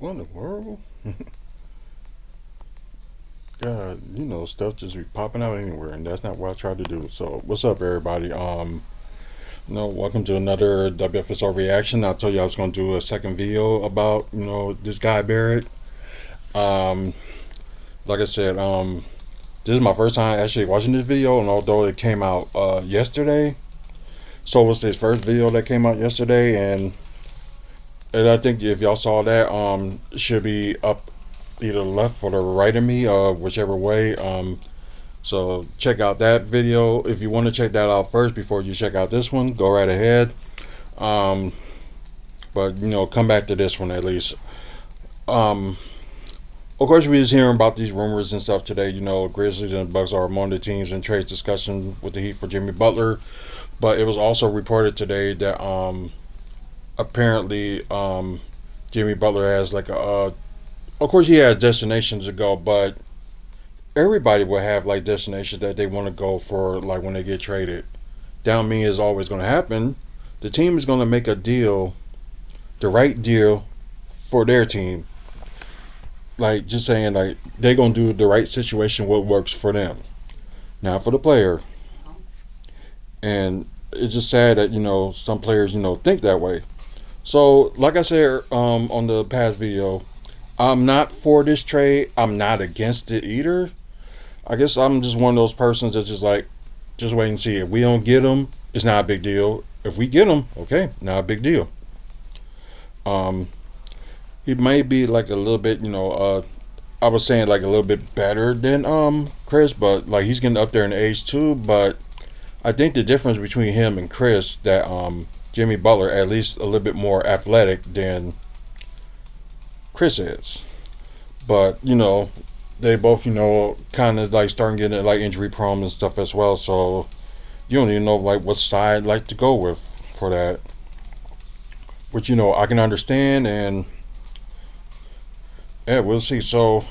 What in the world? God, stuff just be popping out anywhere, and that's not what I try to do. So, what's up, everybody? Welcome to another WFSO reaction. I told you I was going to do a second video about, this guy Barrett. Um, like I said, this is my first time actually watching this video, and although it came out yesterday, so was his first video that came out yesterday, and I think if y'all saw that, it should be up either left or the right of me, whichever way. So check out that video. If you want to check that out first before you check out this one, go right ahead. Um, but come back to this one at least. Um, of course, we was hearing about these rumors and stuff today. Grizzlies and Bucks are among the teams in trade discussion with the Heat for Jimmy Butler. But it was also reported today that apparently Jimmy Butler has like of course he has destinations to go, but everybody will have like destinations that they want to go for, like when they get traded. That don't mean it's always going to happen. The team is going to make a deal, the right deal for their team. Like just saying, like they're going to do the right situation, what works for them, not for the player. And it's just sad that some players think that way. So like I said on the past video, I'm not for this trade. I'm not against it either. I guess I'm just one of those persons that's just like, just wait and see. If we don't get them, it's not a big deal. If we get them, okay, not a big deal. Um, he may be like a little bit, I was saying like a little bit better than Khris, but like he's getting up there in age too. But I think the difference between him and Khris, that Jimmy Butler at least a little bit more athletic than Khris is. But they both kind of like starting getting like injury prone and stuff as well. So you don't even know like what side like to go with for that. Which I can understand, and yeah, we'll see. So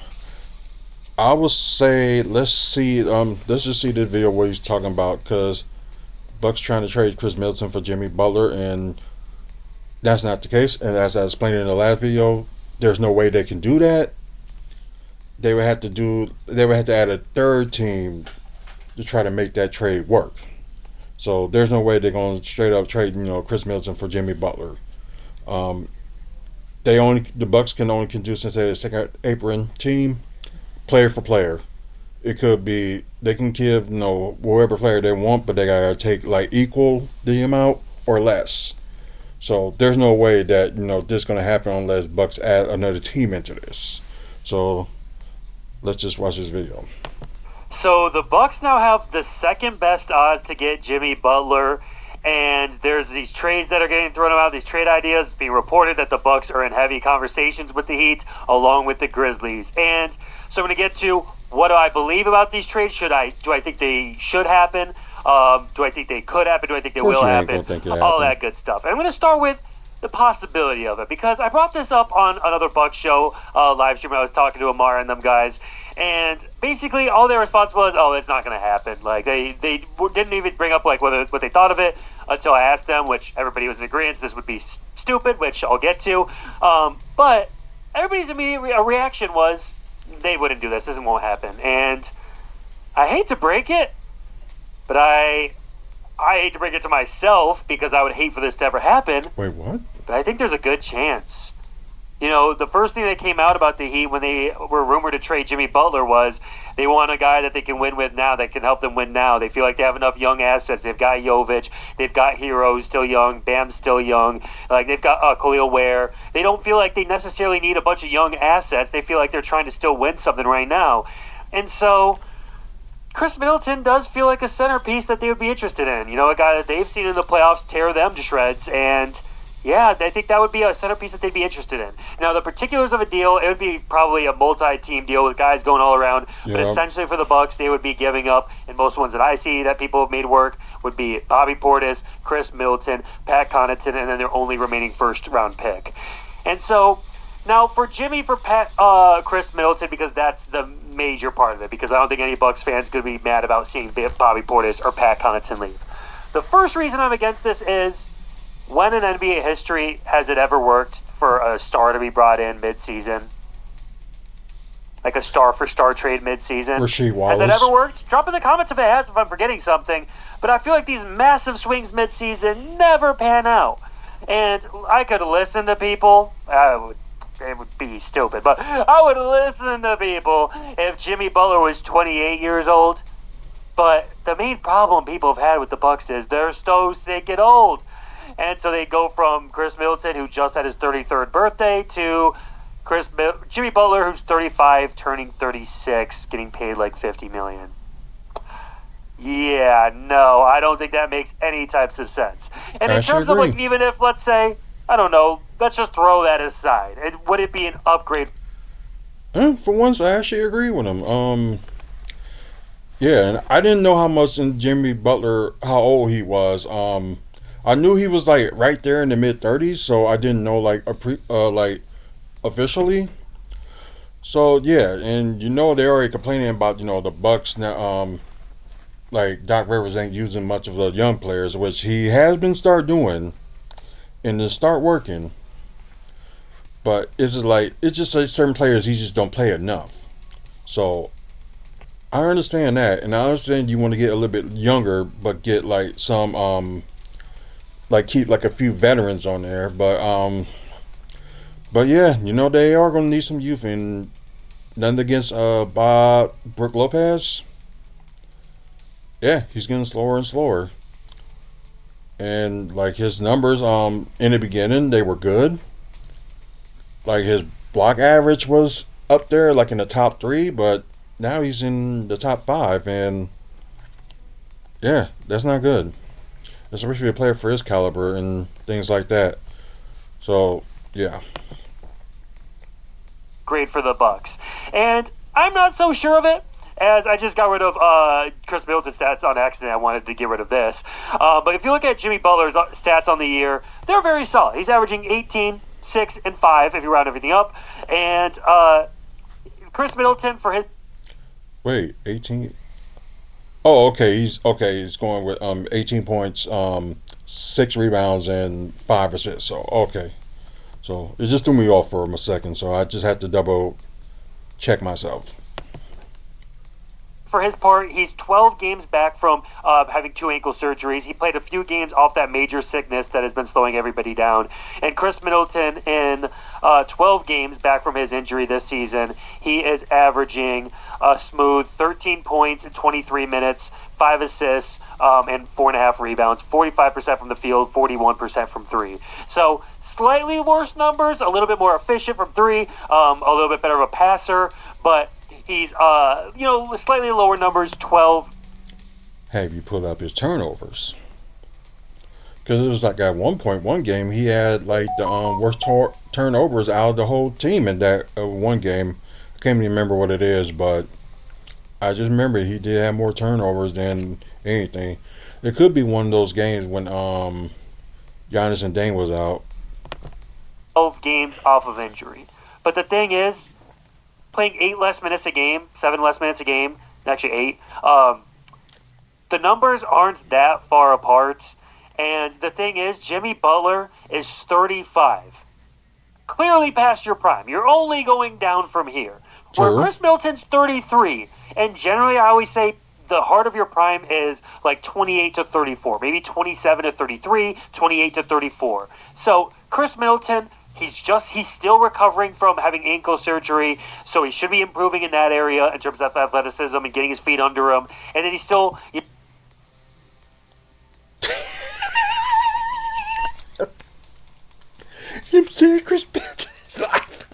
I would say let's just see this video what he's talking about, because Bucks trying to trade Khris Middleton for Jimmy Butler, and that's not the case. And as I explained in the last video, there's no way they can do that. They would have to add a third team to try to make that trade work. So there's no way they're going to straight up trade Khris Middleton for Jimmy Butler. Um, the Bucks can do, since they're a second apron team, player for player. It could be they can give whatever player they want, but they gotta take like equal the amount or less. So there's no way that this is gonna happen unless Bucks add another team into this. So let's just watch this video. So the Bucks now have the second best odds to get Jimmy Butler, and there's these trades that are getting thrown out, these trade ideas. It's being reported that the Bucks are in heavy conversations with the Heat along with the Grizzlies. And so I'm going to get to, what do I believe about these trades? Do I think they should happen? Do I think they could happen? Do I think they will happen? All that good stuff. And I'm going to start with the possibility of it, because I brought this up on another Bucks show live stream. I was talking to Amara and them guys, and basically all their response was, "Oh, it's not going to happen." Like they didn't even bring up like what they thought of it until I asked them, which everybody was in agreement this would be stupid, which I'll get to. But everybody's immediate reaction was they wouldn't do this. This won't happen. And I hate to break it, but I hate to break it to myself, because I would hate for this to ever happen. Wait, what? But I think there's a good chance. The first thing that came out about the Heat when they were rumored to trade Jimmy Butler was they want a guy that they can win with now, that can help them win now. They feel like they have enough young assets. They've got Jovic. They've got Hero, who's still young. Bam's still young. Like, they've got Khalil Ware. They don't feel like they necessarily need a bunch of young assets. They feel like they're trying to still win something right now. And so Khris Middleton does feel like a centerpiece that they would be interested in. A guy that they've seen in the playoffs tear them to shreds. And yeah, I think that would be a centerpiece that they'd be interested in. Now, the particulars of a deal, it would be probably a multi-team deal with guys going all around. Yeah. But essentially for the Bucks, they would be giving up, and most ones that I see that people have made work would be Bobby Portis, Khris Middleton, Pat Connaughton, and then their only remaining first-round pick. And so now for Jimmy, for Khris Middleton, because that's the major part of it, because I don't think any Bucks fans could be mad about seeing Bobby Portis or Pat Connaughton leave. The first reason I'm against this is When in NBA history has it ever worked for a star to be brought in mid-season? Like a star-for-star trade mid-season? Rasheed Has that ever Wallace. worked? Drop in the comments if it has, if I'm forgetting something. But I feel like these massive swings mid-season never pan out. And I could listen to people. It would be stupid, but I would listen to people if Jimmy Butler was 28 years old. But the main problem people have had with the Bucks is they're so sick and old. And so they go from Khris Middleton, who just had his 33rd birthday, to Jimmy Butler, who's 35, turning 36, getting paid like $50 million. Yeah, no, I don't think that makes any types of sense. And in terms of, like, even if, let's say, I don't know, let's just throw that aside. Would it be an upgrade? For once, I actually agree with him. Yeah, and I didn't know how much in Jimmy Butler, how old he was. I knew he was like right there in the mid-30s, so I didn't know like like officially. So yeah, and they're already complaining about the Bucks now. Like Doc Rivers ain't using much of the young players, which he has been start doing, and then start working. But it's just like certain players he just don't play enough. So I understand that, and I understand you want to get a little bit younger, but get like some like keep like a few veterans on there. But yeah, they are going to need some youth, and nothing against Brook Lopez. Yeah, he's getting slower and slower. And like his numbers in the beginning, they were good. Like his block average was up there like in the top 3, but now he's in the top 5, and yeah, that's not good. Especially a player for his caliber and things like that. So yeah. Great for the Bucks. And I'm not so sure of it, as I just got rid of Khris Middleton's stats on accident. I wanted to get rid of this. But if you look at Jimmy Butler's stats on the year, they're very solid. He's averaging 18, 6, and 5 if you round everything up. And Khris Middleton for his... Wait, 18? Oh, okay. He's going with 18 points, 6 rebounds, and 5 assists. So okay. So it just threw me off for a second. So I just had to double check myself. For his part, he's 12 games back from having 2 ankle surgeries. He played a few games off that major sickness that has been slowing everybody down. And Khris Middleton, in 12 games back from his injury this season, he is averaging a smooth 13 points in 23 minutes, 5 assists, and 4.5 rebounds, 45% from the field, 41% from 3. So slightly worse numbers, a little bit more efficient from 3, a little bit better of a passer, but he's, slightly lower numbers, 12. Have you pulled up his turnovers? Because it was like at 1.1 game, he had like the worst turnovers out of the whole team in that one game. I can't even remember what it is, but I just remember he did have more turnovers than anything. It could be one of those games when Giannis and Dame was out. 12 games off of injury. But the thing is, playing 8 less minutes a game, 7 less minutes a game, actually 8, the numbers aren't that far apart. And the thing is, Jimmy Butler is 35. Clearly past your prime. You're only going down from here. Where Khris Middleton's 33. And generally, I always say the heart of your prime is like 28 to 34. Maybe 27 to 33, 28 to 34. So Khris Middleton... He's still recovering from having ankle surgery, so he should be improving in that area in terms of athleticism and getting his feet under him. And then he's still... I'm saying Khris Middleton is alive.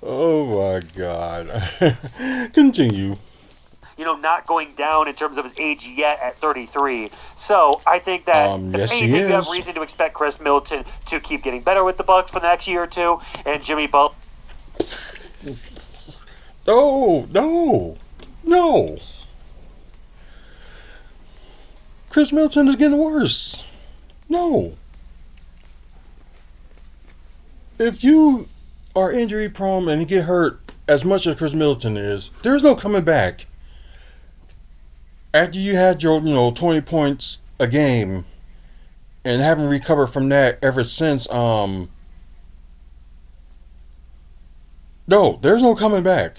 Oh my God. Continue. Not going down in terms of his age yet at 33. So I think that yes, if anything, you have reason to expect Khris Middleton to keep getting better with the Bucks for the next year or two, and Jimmy Butler. No. Khris Middleton is getting worse. No. If you are injury prone and you get hurt as much as Khris Middleton is, there's no coming back. After you had your 20 points a game and haven't recovered from that ever since, no, there's no coming back.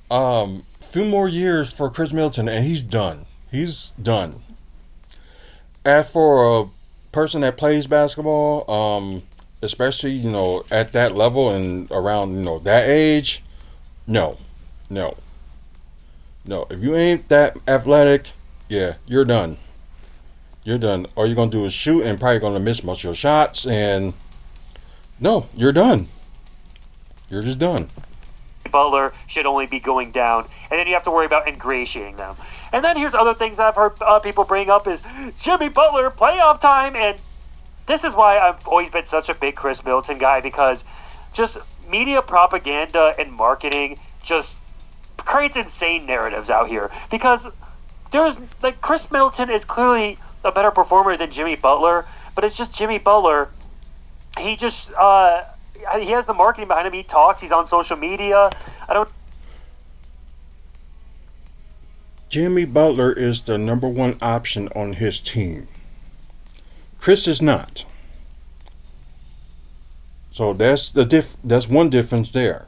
Few more years for Khris Middleton and he's done. He's done. As for a person that plays basketball, especially at that level and around that age, no, no, no. If you ain't that athletic, yeah, you're done. You're done. All you're gonna do is shoot and probably gonna miss most of your shots. And no, you're done. You're just done. Butler should only be going down, and then you have to worry about ingratiating them. And then here's other things I've heard people bring up is Jimmy Butler playoff time, and this is why I've always been such a big Khris Middleton guy, because just media propaganda and marketing just creates insane narratives out here. Because there's Khris Middleton is clearly a better performer than Jimmy Butler, but it's just Jimmy Butler. He just he has the marketing behind him. He talks. He's on social media. Jimmy Butler is the number one option on his team. Khris is not. So that's that's one difference there.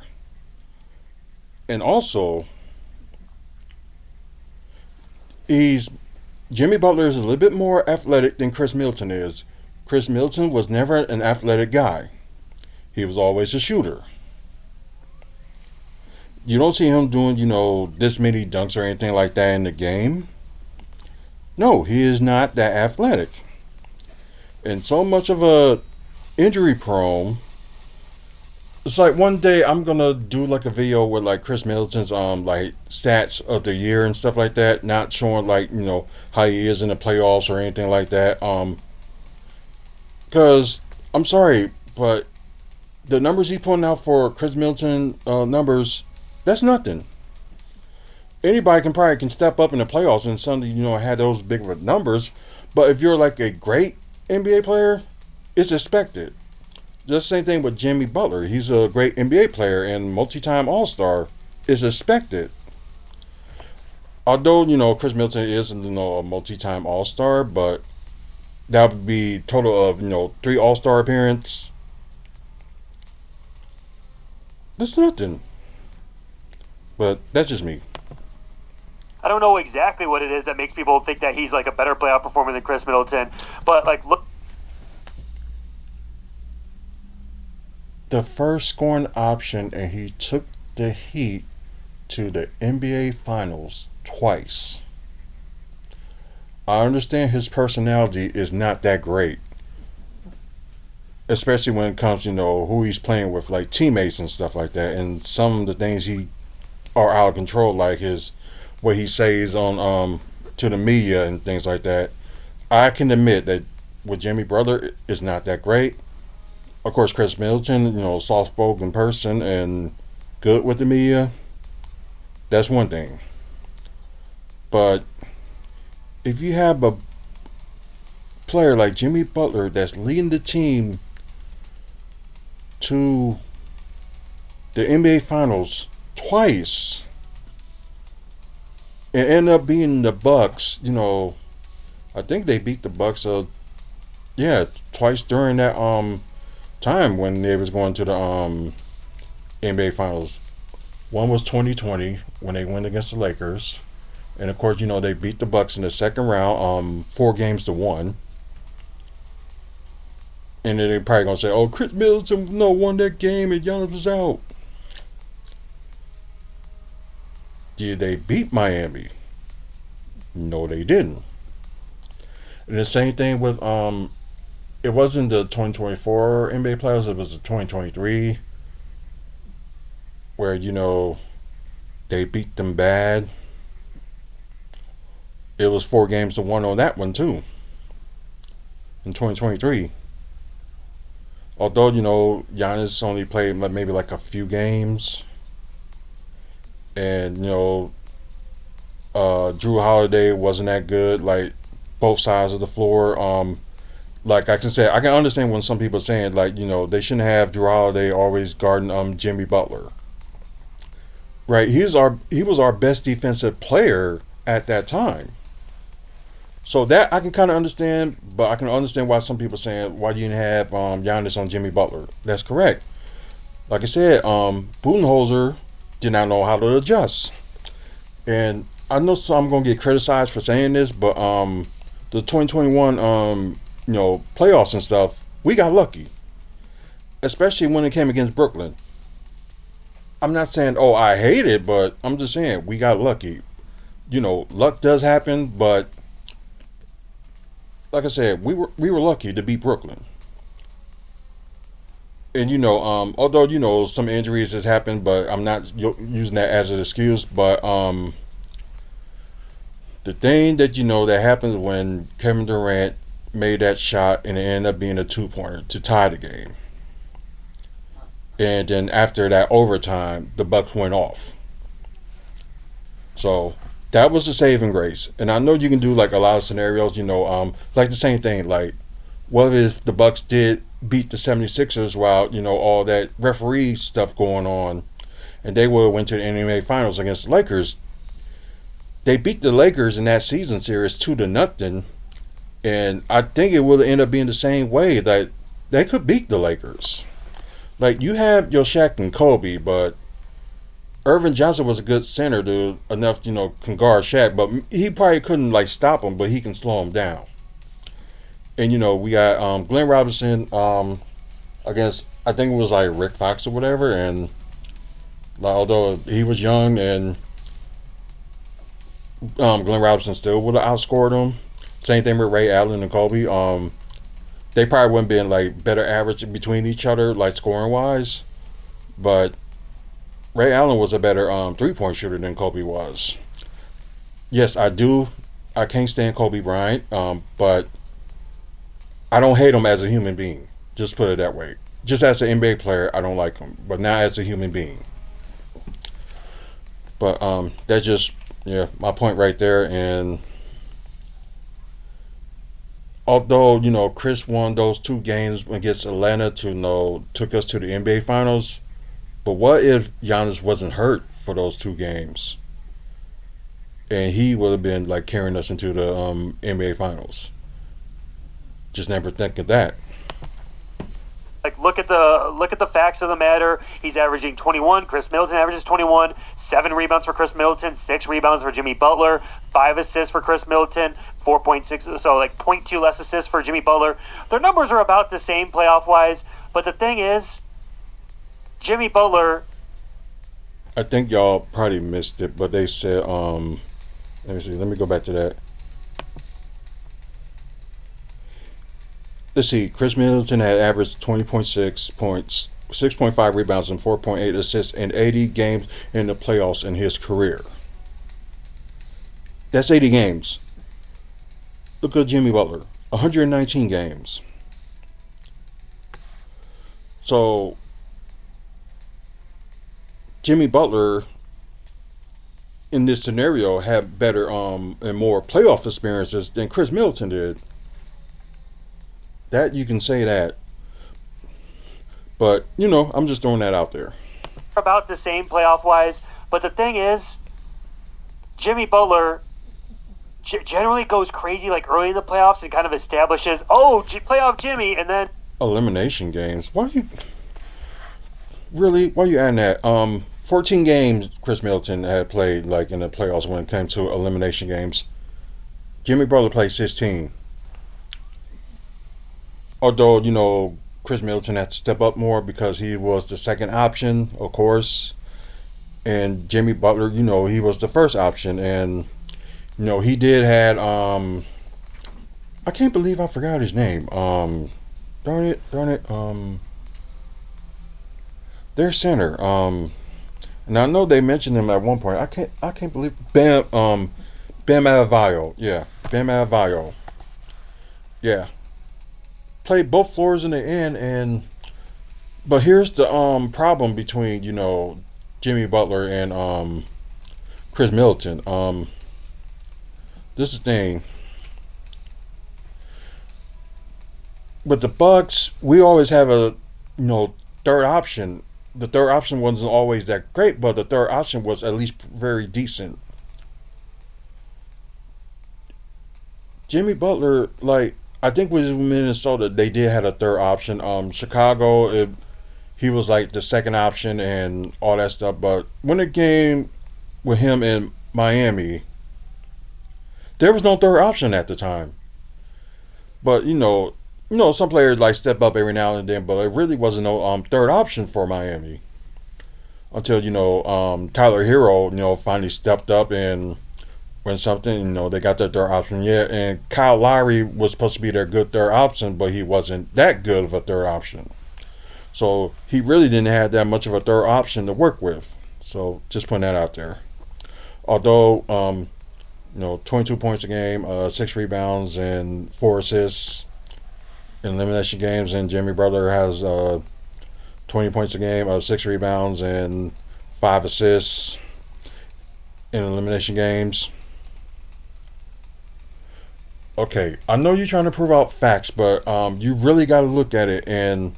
And also, Jimmy Butler is a little bit more athletic than Khris Middleton is. Khris Middleton was never an athletic guy. He was always a shooter. You don't see him doing, this many dunks or anything like that in the game. No, he is not that athletic. And so much of a injury prone. It's like one day I'm gonna do like a video with like Khris Middleton's like stats of the year and stuff like that, not showing how he is in the playoffs or anything like that. Because I'm sorry, but the numbers he's putting out for Khris Middleton numbers, that's nothing. Anybody can step up in the playoffs and suddenly have those big of numbers, but if you're like a great NBA player, it's expected. Just the same thing with Jimmy Butler. He's a great NBA player and multi-time All-Star. It's expected. Although Khris Middleton is a multi-time All-Star, but that would be total of 3 All-Star appearances. That's nothing. But that's just me. I don't know exactly what it is that makes people think that he's like a better playoff performer than Khris Middleton, but look. The first scoring option, and he took the Heat to the NBA Finals twice. I understand his personality is not that great, especially when it comes to who he's playing with, like teammates and stuff like that, and some of the things he are out of control, like what he says on to the media and things like that. I can admit that with Jimmy Butler is not that great. Of course, Khris Middleton, soft-spoken person and good with the media. That's one thing. But if you have a player like Jimmy Butler that's leading the team to the NBA Finals twice and end up being the Bucks, I think they beat the Bucks twice during that time when they was going to the NBA Finals. One was 2020 when they went against the Lakers, and of course they beat the Bucks in the second round 4-1. And then they're probably gonna say, "Oh, Khris Middleton won that game and Giannis was out." Did they beat Miami? No, they didn't. And the same thing with it wasn't the 2024 NBA playoffs, it was the 2023 where they beat them bad. It was 4-1 on that one too in 2023. Although Giannis only played maybe like a few games, and Drew Holiday wasn't that good, like both sides of the floor. like I can say, I can understand when some people are saying like they shouldn't have Drew Holiday always guarding Jimmy Butler. Right, he was our best defensive player at that time. So that I can kind of understand, but I can understand why some people are saying why you didn't have Giannis on Jimmy Butler. That's correct. Like I said, Budenholzer did not know how to adjust, and I know some I'm gonna get criticized for saying this, but the 2021 playoffs and stuff, we got lucky, especially when it came against Brooklyn. I'm not saying I hate it, but I'm just saying we got lucky. Luck does happen, but like I said, we were lucky to beat Brooklyn. And although some injuries has happened, but I'm not using that as an excuse. But the thing that that happened when Kevin Durant made that shot and it ended up being a 2-pointer to tie the game, and then after that overtime, the Bucks went off. So that was the saving grace. And I know you can do like a lot of scenarios. Like the same thing. Like, what if the Bucks did beat the 76ers while all that referee stuff going on, and they would have went to the NBA Finals against the Lakers? They beat the Lakers in that season series 2-0, and I think it would end up being the same way. That they could beat the Lakers. Like, you have your Shaq and Kobe, but Irvin Johnson was a good center to enough, can guard Shaq, but he probably couldn't like stop him, but he can slow him down. And we got Glenn Robinson against, I think it was like Rick Fox or whatever, and like, although he was young, and Glenn Robinson still would have outscored him. Same thing with Ray Allen and Kobe. They probably wouldn't been like better average between each other, like scoring wise, but Ray Allen was a better 3-point shooter than Kobe was. Yes, I do. I can't stand Kobe Bryant, but I don't hate him as a human being. Just put it that way. Just as an NBA player, I don't like him, but not as a human being. But that's just my point right there. And although Chris won those 2 games against Atlanta to took us to the NBA Finals. But what if Giannis wasn't hurt for those 2 games, and he would have been like carrying us into the NBA Finals? Just never think of that. Like, look at the facts of the matter. He's averaging 21. Khris Middleton averages 21. 7 rebounds for Khris Middleton. 6 rebounds for Jimmy Butler. 5 assists for Khris Middleton. 4.6. So like 0.2 less assists for Jimmy Butler. Their numbers are about the same playoff wise. But the thing is, Jimmy Butler. I think y'all probably missed it, but they said, let me see, let me go back to that. Let's see, Khris Middleton had averaged 20.6 points, 6.5 rebounds, and 4.8 assists in 80 games in the playoffs in his career. That's 80 games. Look at Jimmy Butler, 119 games. So Jimmy Butler in this scenario had better and more playoff experiences than Khris Middleton did. That you can say that. But, I'm just throwing that out there. About the same playoff wise, but the thing is, Jimmy Butler generally goes crazy like early in the playoffs and kind of establishes, playoff Jimmy, and then elimination games. Why you adding that? 14 games Khris Middleton had played like in the playoffs when it came to elimination games. Jimmy Butler played 16. Although, Khris Middleton had to step up more because he was the second option, of course. And Jimmy Butler, he was the first option. And, he did had, I can't believe I forgot his name. Darn it. Their center. And I know they mentioned him at one point. I can't believe Bam Adebayo. Yeah, Bam Adebayo. Yeah. Played both floors in the end, but here's the problem between Jimmy Butler and Khris Middleton. This is the thing. with the Bucks, we always have a third option. The third option wasn't always that great, but the third option was at least very decent. Jimmy Butler, like I think with Minnesota, they did have a third option. Chicago, he was like the second option and all that stuff. But when the game with him in Miami, there was no third option at the time. But some players like step up every now and then, but it really wasn't no third option for Miami until Tyler Hero finally stepped up and when something they got their third option. Yeah, and Kyle Lowry was supposed to be their good third option, but he wasn't that good of a third option. So he really didn't have that much of a third option to work with. So just putting that out there. Although 22 points a game, 6 rebounds, and 4 assists in elimination games, and Jimmy Butler has 20 points a game, 6 rebounds, and 5 assists in elimination games. Okay, I know you're trying to prove out facts, but you really got to look at it, and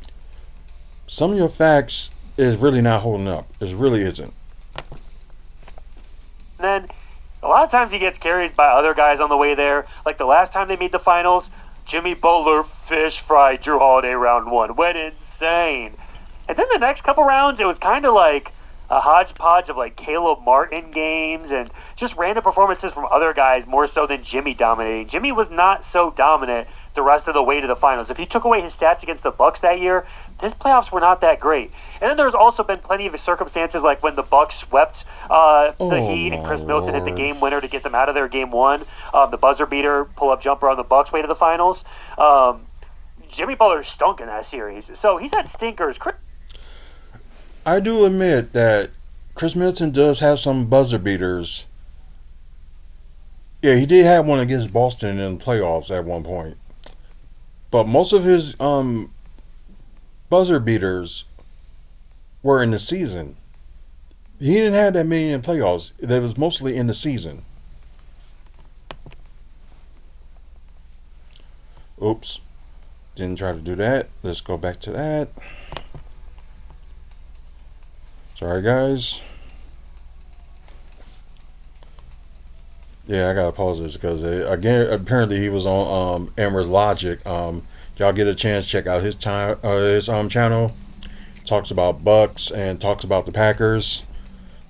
some of your facts is really not holding up. It really isn't. Then a lot of times he gets carries by other guys on the way there. Like the last time they made the finals, Jimmy Butler fish fried Drew Holiday round one. Went insane. And then the next couple rounds, it was kind of like a hodgepodge of like Caleb Martin games and just random performances from other guys more so than Jimmy dominating. Jimmy was not so dominant the rest of the way to the finals. If you took away his stats against the Bucks that year, his playoffs were not that great. And then there's also been plenty of circumstances like when the Bucks swept the Heat and Khris Middleton hit the game winner to get them out of their game one. The buzzer beater pull-up jumper on the Bucks way to the finals. Jimmy Butler stunk in that series. So he's had stinkers. I do admit that Khris Middleton does have some buzzer beaters. Yeah, he did have one against Boston in the playoffs at one point. But most of his buzzer beaters were in the season. He didn't have that many in playoffs. That was mostly in the season. Oops. Didn't try to do that. Let's go back to that. Sorry, guys. Yeah, I gotta pause this because again, apparently he was on Amber's Logic. Y'all get a chance, check out his channel. Talks about Bucks and talks about the Packers.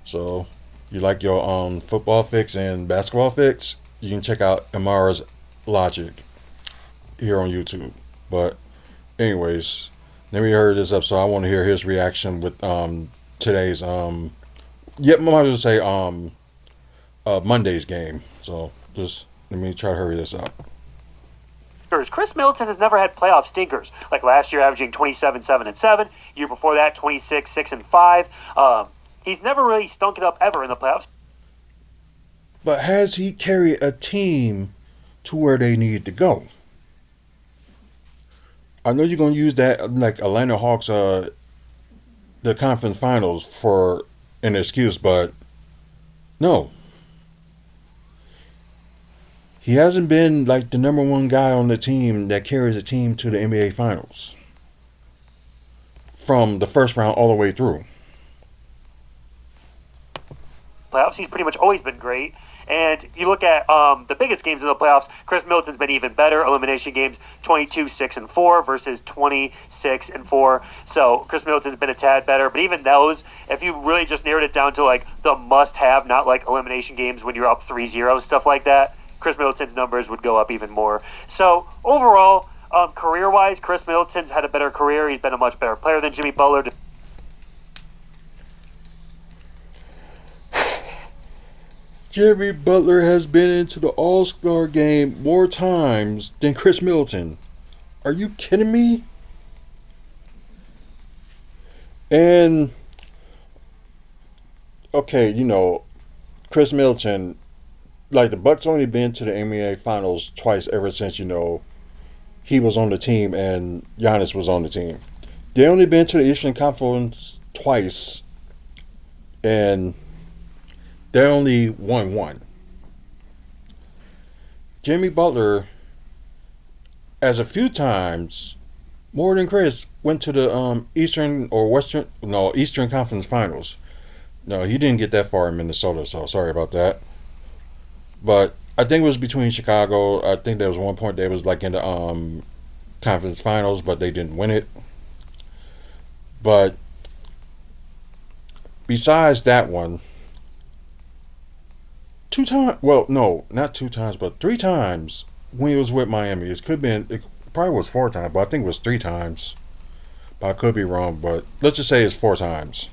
So, you like your football fix and basketball fix? You can check out Amara's Logic here on YouTube. But, anyways, then we heard this episode. I want to hear his reaction with today's I might as well say Monday's game. So just let me try to hurry this up. Khris Middleton has never had playoff stinkers. Like last year, averaging 27, 7, and 7. Year before that, 26, 6, and 5. He's never really stunk it up ever in the playoffs. But has he carried a team to where they need to go? I know you're gonna use that like Atlanta Hawks, the conference finals for an excuse, but no. He hasn't been like the number one guy on the team that carries a team to the NBA finals. From the first round all the way through. Playoffs, he's pretty much always been great. And you look at the biggest games in the playoffs, Khris Middleton's been even better. Elimination games, 22, 6, and 4 versus 26 and 4. So Khris Middleton's been a tad better. But even those, if you really just narrowed it down to like the must-have, not like elimination games when you're up 3-0, stuff like that, Khris Middleton's numbers would go up even more. So overall, career-wise, Khris Middleton's had a better career. He's been a much better player than Jimmy Butler. Jimmy Butler has been into the All-Star game more times than Khris Middleton. Are you kidding me? And, okay, Khris Middleton, like the Bucks only been to the NBA Finals twice ever since, he was on the team and Giannis was on the team. They only been to the Eastern Conference twice and they only won one. Jimmy Butler, as a few times More than Chris went to the Eastern or Western, no, Eastern Conference Finals. No, he didn't get that far in Minnesota, so sorry about that. But I think it was between Chicago. I think there was one point they was like in the conference finals, but they didn't win it. But besides that one, two times. Well, no, not two times, but three times when he was with Miami. It could have been. It probably was four times, but I think it was three times. But I could be wrong. But let's just say it's four times.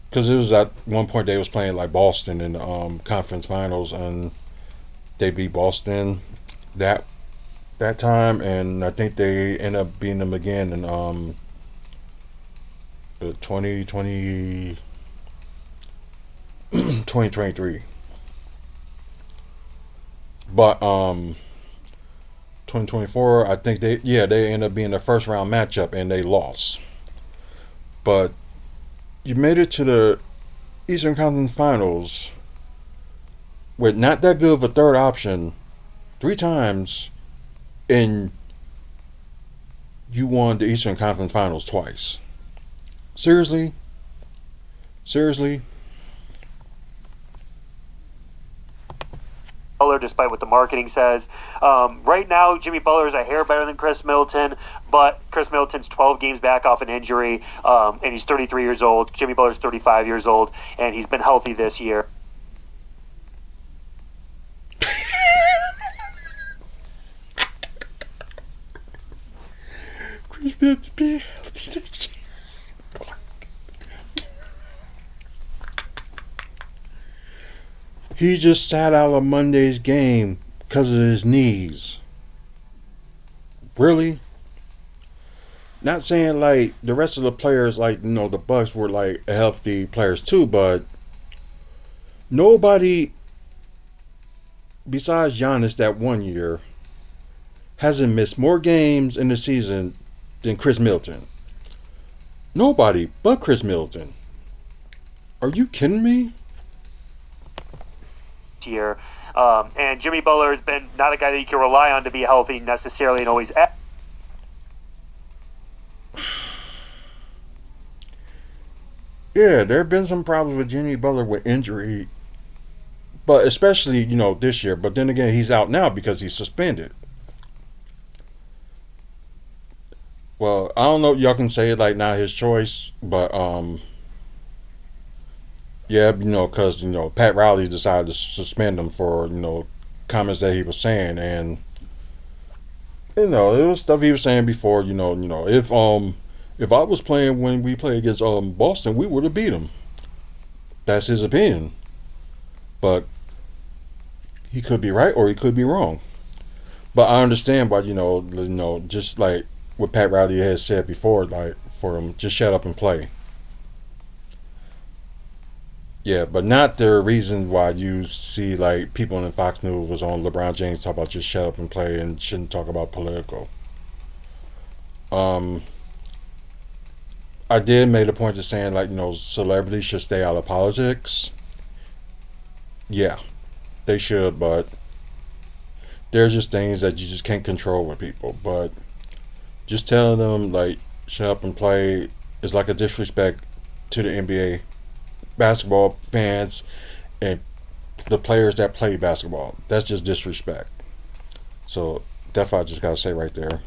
Because it was at one point they was playing like Boston in the conference finals, and they beat Boston that that time, and I think they end up beating them again in 2020 2023. But 2024, I think they end up being the first round matchup and they lost. But you made it to the Eastern Conference Finals with not that good of a third option three times, and you won the Eastern Conference Finals twice. Seriously? Seriously? Butler, despite what the marketing says. Right now, Jimmy Butler is a hair better than Khris Middleton, but Khris Middleton's 12 games back off an injury, and he's 33 years old. Jimmy Butler's 35 years old, and he's been healthy this year. Chris Middleton being healthy this year. He just sat out of Monday's game because of his knees. Really? Not saying like the rest of the players, like the Bucks were like healthy players too, but nobody besides Giannis that one year hasn't missed more games in the season than Khris Middleton. Nobody but Khris Middleton. Are you kidding me? Year. And Jimmy Butler has been not a guy that you can rely on to be healthy necessarily and always. Yeah, there have been some problems with Jimmy Butler with injury, but especially this year. But then again, he's out now because he's suspended. Well, I don't know. Y'all can say it like not his choice, but yeah, because Pat Riley decided to suspend him for comments that he was saying, and it was stuff he was saying before. If I was playing when we played against Boston, we would have beat him. That's his opinion, but he could be right or he could be wrong. But I understand why just like what Pat Riley has said before, like for him just shut up and play. Yeah, but not the reason why you see like people in Fox News was on LeBron James talk about just shut up and play and shouldn't talk about political. Um, I did make a point of saying like celebrities should stay out of politics. Yeah, they should, but there's just things that you just can't control with people. But just telling them like shut up and play is like a disrespect to the NBA basketball fans and the players that play basketball. That's just disrespect. So that's what I just gotta say right there.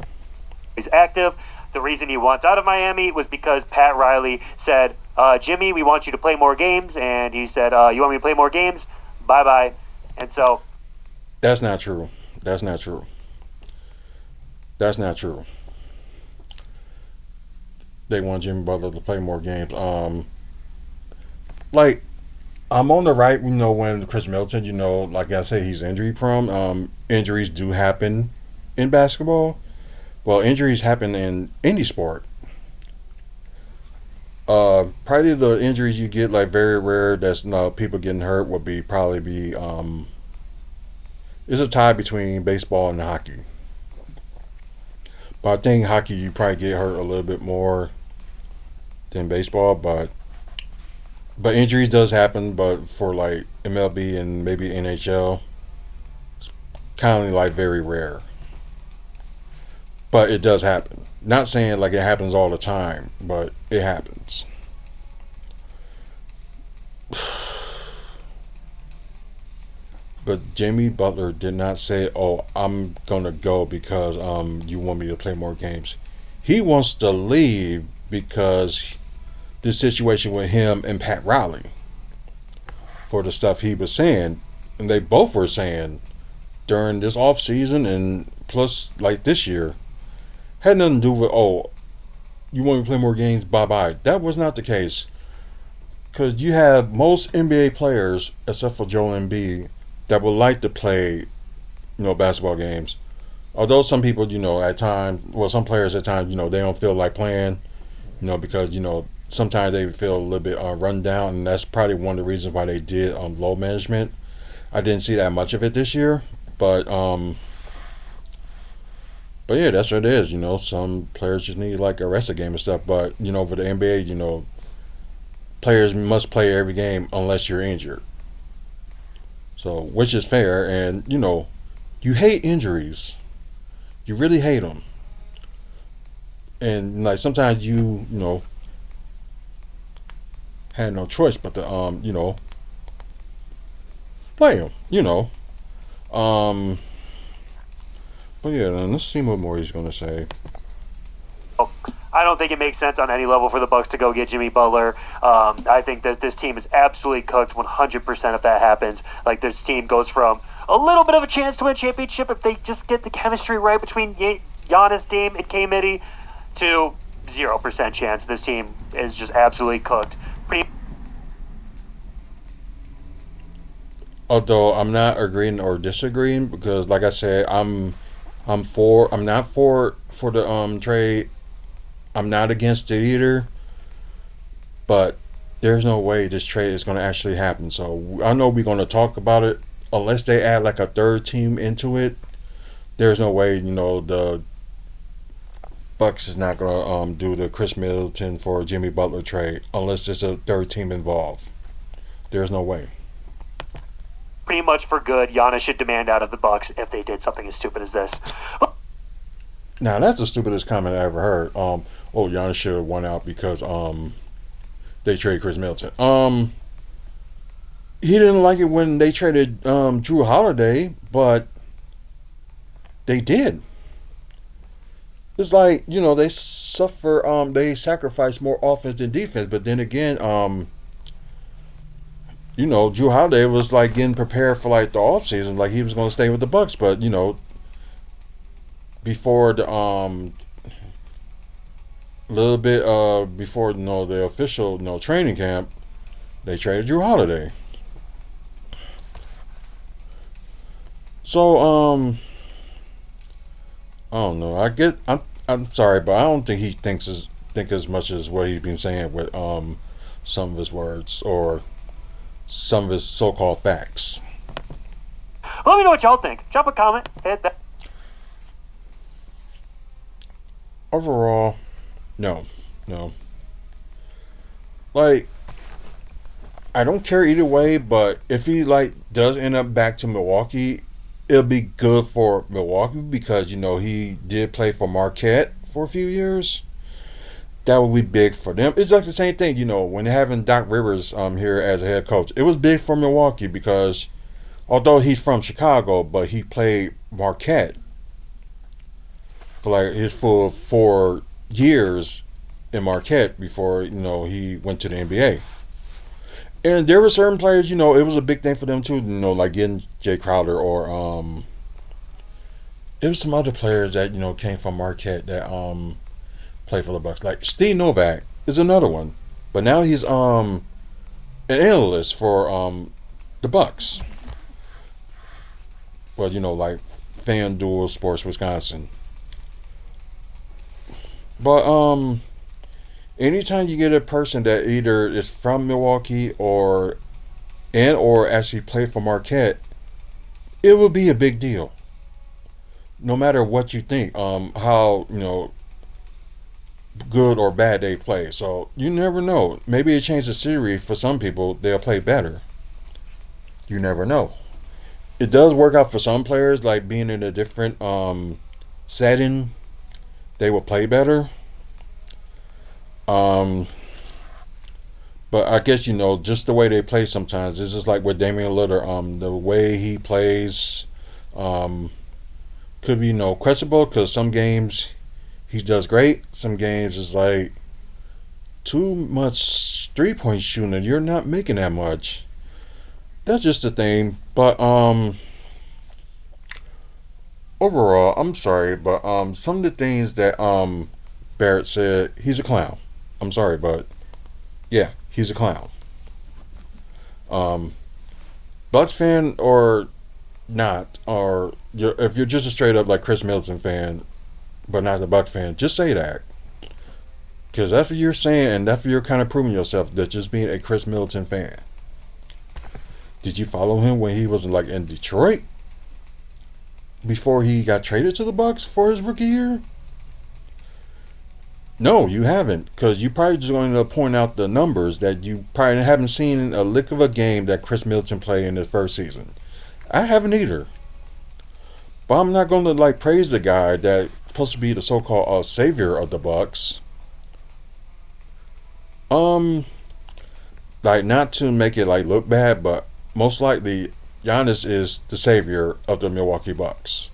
He's active. The reason he wants out of Miami was because Pat Riley said, Jimmy, we want you to play more games. And he said, you want me to play more games? Bye-bye. And so... That's not true. That's not true. That's not true. They want Jimmy Butler to play more games. Like, I'm on the right, when Khris Middleton, like I say, he's injury prone. Injuries do happen in basketball. Well, injuries happen in any sport. Probably the injuries you get, like very rare, that's people getting hurt, would probably be it's a tie between baseball and hockey. But I think hockey you probably get hurt a little bit more than baseball, but injuries does happen. But for like MLB and maybe NHL, it's kind of like very rare. but it does happen. Not saying like it happens all the time, but it happens. But Jimmy Butler did not say, "Oh, I'm gonna go because you want me to play more games." He wants to leave because the situation with him and Pat Riley for the stuff he was saying, and they both were saying during this off season and plus like this year had nothing to do with, "Oh, you want me to play more games? Bye bye." That was not the case because you have most NBA players except for Joel Embiid that would like to play, basketball games. Although some people, at times, well, some players at times, they don't feel like playing, because sometimes they feel a little bit run down, and that's probably one of the reasons why they did load management. I didn't see that much of it this year, but yeah, that's what it is. Some players just need like a rest of game and stuff. But for the NBA, players must play every game unless you're injured. So, which is fair, and you hate injuries. You really hate them, and like sometimes you had no choice but to play them. Um, but yeah, then let's see what more he's gonna say. I don't think it makes sense on any level for the Bucks to go get Jimmy Butler. I think that this team is absolutely cooked 100% if that happens. Like, this team goes from a little bit of a chance to win a championship if they just get the chemistry right between Giannis, Dame, and K-Midi to 0% chance. This team is just absolutely cooked. Although I'm not agreeing or disagreeing because, like I said, I'm not for the trade. I'm not against it either, but there's no way this trade is going to actually happen. So I know we're going to talk about it. Unless they add like a third team into it, there's no way the Bucks is not going to do the Khris Middleton for Jimmy Butler trade unless there's a third team involved. There's no way. Pretty much for good, Giannis should demand out of the Bucks if they did something as stupid as this. Now that's the stupidest comment I ever heard. Giannis should have won out because they traded Khris Middleton. He didn't like it when they traded Drew Holiday, but they did. It's like they sacrifice more offense than defense. But then again, Drew Holiday was like getting prepared for like the off season, like he was going to stay with the Bucks. But before the little bit before the official training camp, they traded Drew Holiday. So I don't know. I'm sorry, but I don't think he think as much as what he's been saying with some of his words or some of his so-called facts. Let me know what y'all think. Drop a comment. Hit that. Overall, no. Like, I don't care either way, but if he does end up back to Milwaukee, it'll be good for Milwaukee because he did play for Marquette for a few years. That would be big for them. It's like the same thing, when having Doc Rivers here as a head coach. It was big for Milwaukee because although he's from Chicago, but he played Marquette for like his full 4 years in Marquette before he went to the NBA. And there were certain players, it was a big thing for them too, like getting Jay Crowder or there was some other players that came from Marquette that played for the Bucks. Like Steve Novak is another one, but now he's an analyst for the Bucks. Well, like FanDuel Sports Wisconsin. But anytime you get a person that either is from Milwaukee or actually played for Marquette, it will be a big deal. No matter what you think, how good or bad they play. So you never know. Maybe it changed the series for some people. They'll play better. You never know. It does work out for some players, like being in a different setting. they would play better. Um, but I guess just the way they play sometimes. It's just like with Damian Lillard. The way he plays, um, could be questionable because some games he does great. Some games is like too much 3-point shooting. And you're not making that much. That's just the thing. But overall, I'm sorry, but some of the things that Barrett said, he's a clown. I'm sorry, but yeah, he's a clown. Um, Bucks fan or not, or if you're just a straight up like Khris Middleton fan, but not the Bucks fan, just say that. Because that's what you're saying, and that's what you're kind of proving yourself that just being a Khris Middleton fan. Did you follow him when he was like in Detroit before he got traded to the Bucks for his rookie year? No, you haven't, because you probably just going to point out the numbers that you probably haven't seen a lick of a game that Khris Middleton played in his first season. I haven't either, but I'm not going to like praise the guy that's supposed to be the so-called savior of the Bucks. Um, like not to make it like look bad, but most likely Giannis is the savior of the Milwaukee Bucks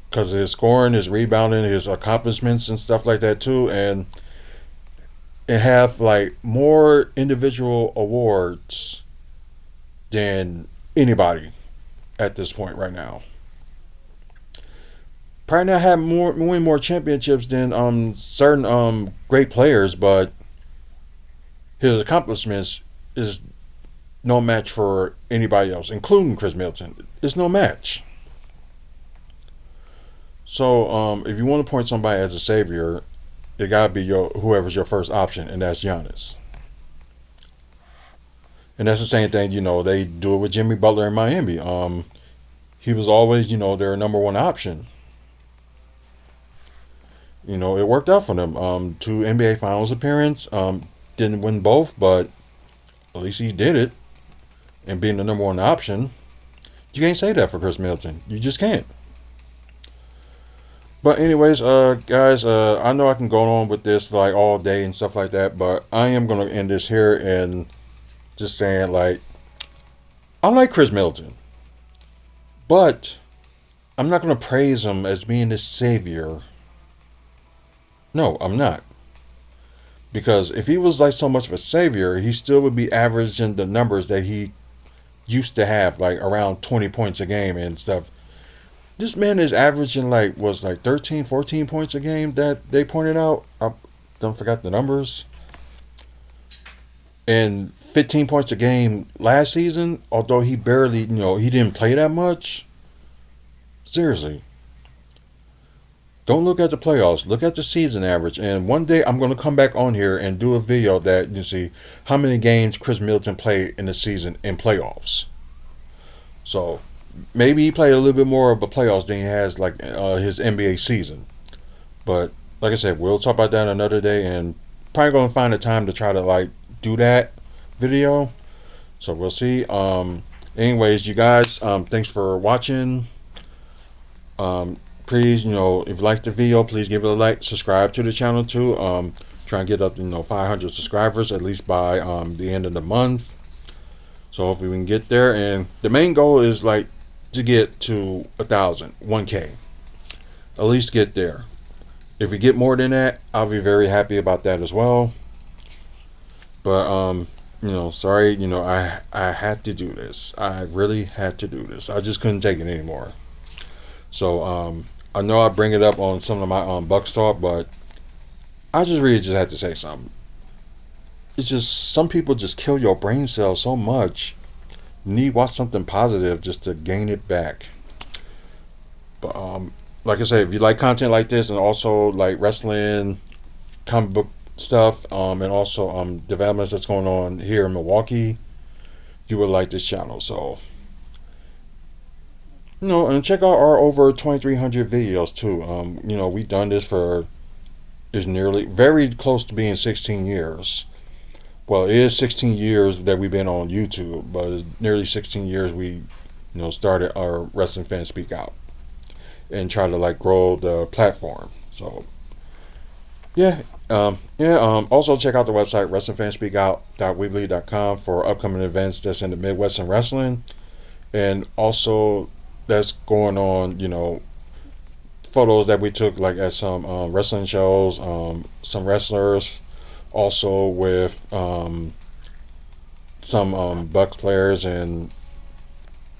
because of his scoring, his rebounding, his accomplishments and stuff like that too, and have like more individual awards than anybody at this point right now. Probably not have more win more championships than certain great players, but his accomplishments is no match for anybody else, including Khris Middleton. It's no match. So if you want to point somebody as a savior, it gotta be whoever's your first option, and that's Giannis. And that's the same thing, they do it with Jimmy Butler in Miami. He was always, their number one option. It worked out for them. Two NBA Finals appearance. Didn't win both, but at least he did it. And being the number one option, you can't say that for Khris Middleton. You just can't. But anyways, guys, I know I can go on with this like all day and stuff like that, but I am gonna end this here and just saying like I like Khris Middleton, but I'm not gonna praise him as being the savior. No, I'm not. Because if he was like so much of a savior, he still would be averaging the numbers that he used to have, like around 20 points a game and stuff. This man is averaging was like 13, 14 points a game that they pointed out. I don't forget the numbers. And 15 points a game last season, although he barely, he didn't play that much. Seriously. Don't look at the playoffs. Look at the season average. And one day I'm going to come back on here and do a video that you see how many games Khris Middleton played in the season in playoffs. So maybe he played a little bit more of the playoffs than he has like his NBA season. But like I said, we'll talk about that another day, and probably going to find a time to try to like do that video. So we'll see. Anyways, you guys, thanks for watching. Please, if you like the video, please give it a like. Subscribe to the channel too. Try and get up to 500 subscribers at least by the end of the month. So hopefully we can get there. And the main goal is like to get to 1K. At least get there. If we get more than that, I'll be very happy about that as well. But sorry, I had to do this. I really had to do this. I just couldn't take it anymore. So I know I bring it up on some of my Bucks talk, but I just really just had to say something. It's just some people just kill your brain cells so much. You need to watch something positive just to gain it back. But like I said, if you like content like this and also like wrestling, comic book stuff, and also developments that's going on here in Milwaukee, you would like this channel. So and check out our over 2,300 videos too. We've done this for is nearly very close to being 16 years. Well, it is 16 years that we've been on YouTube, but it's nearly 16 years we started our Wrestling Fans Speak Out. and try to like grow the platform. So yeah, also check out the website wrestlingfanspeakout.weebly.com for upcoming events that's in the Midwestern wrestling, and also that's going on. Photos that we took like at some wrestling shows, some wrestlers, also with some Bucks players and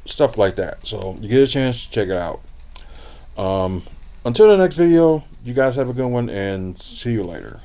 stuff like that. So you get a chance, check it out. Um, until the next video, you guys have a good one and see you later.